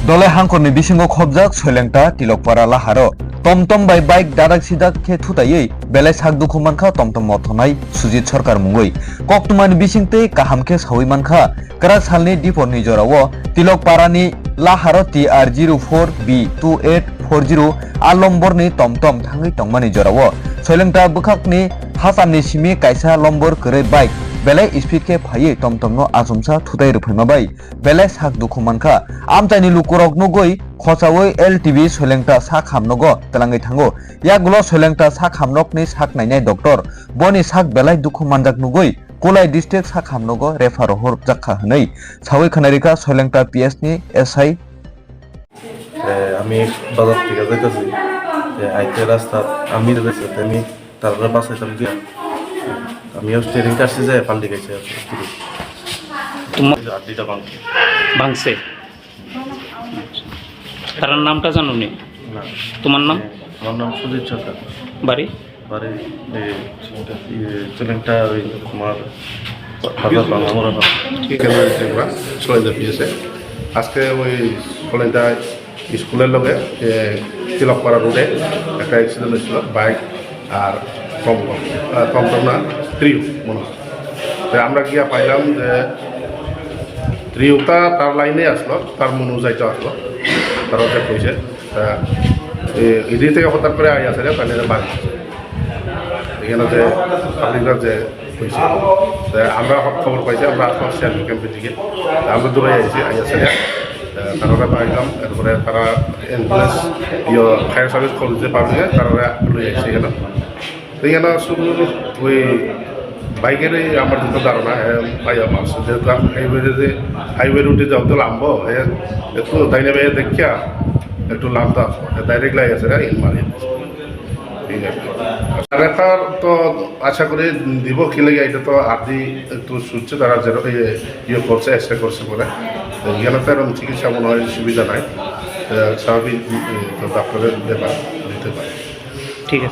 dole hangkorni bisingo khobjak soilengta tilokpara laharo tomtom bai bike dadak sidak khe thutayei belai sakdukhu mankha tomtom mothonai Sujit Sarkar mungoi koktumani bisingtei kaham khe sawi mankha krak salni dipor ni jorao tilokparani laharo TR04B2840 alomborni tomtom thangai tongmani jorao soilengta bwkhakni hasamni simi kaisa lombor kwrei bike belai speed ke phaiye tomtomno asumsa thutai ruphaima belai sak dukhu mankha amchaini lukurok nugoi khosawoi LTV soilengta sak hamnogo telangai thango yagulo soilengta sak hamnokni sak nainai doctor boni sak belai dukhu manjak nugoi Kolai district sak hamnogo refer hor jakha hnei sawi khanarika soilengta PS ni SI আমি বাজার থেকে যাইতেছি আইতে রাস্তা আমি যাইতেছি আমি তারপরে বাসাইতাম গিয়া আমিও স্টিয়ারিং কাটছি যে পাল্টি গেছে তোমার আড্ডিটা ভাঙছে ভাঙছে তার নামটা জানো নি? না। তোমার নাম? আমার নাম সুজিত সরকার। বাড়ি? বাড়ি চলেনটা ওই তোমার বাজার বাংলা মোড়া। ঠিক সলেদা পিয়েছে আজকে ওই সলেদা স্কুলের লগে তিলকপাড়া রোডে একটা অ্যাক্সিডেন্ট হয়েছিল বাইক আর টমটম না ট্রিও মনে হয়। আমরা গিয়া পাইলাম যে ট্রিওটা তার লাইনে আসলো তার মন যাইতে আসলো তার হচ্ছে কইছে এদিক থেকে হঠাৎ করে আই আসে তাহলে বাড়ি এখানে যে পাবলিকরা যে হয়েছে আমরা খবর পাইছি আমরা আসছি আর্মি ক্যাম্পের দিকে আমরা দূরে আইছি আইয়াছে তারা পাইলাম এরপরে তারা অ্যাম্বুলেন্স ফায়ার সার্ভিস করতে পারবে তারা লই আইছে এখানে শুধু ওই বাইকেরই আমার যেটা ধারণা পাইয়া মারছে যেহেতু হাইওয়ে রুটে যাওয়াতে লাম্ব একটু তাইনে ভাইয়া দেখিয়া একটু লাম্বা ডাইরেক্ট লাই আছে মারি ঠিক আছে রেফার তো আশা করি দিব কি লাগে এটা তো আদি একটু শুনছে তারা যেরকম ইয়ে করছে এক্সরে করছে বলে এখানে তো এরকম চিকিৎসা মনে হয় সুবিধা নাই স্বাভাবিক ডাক্তারের ব্যাপার দিতে পারে। ঠিক আছে।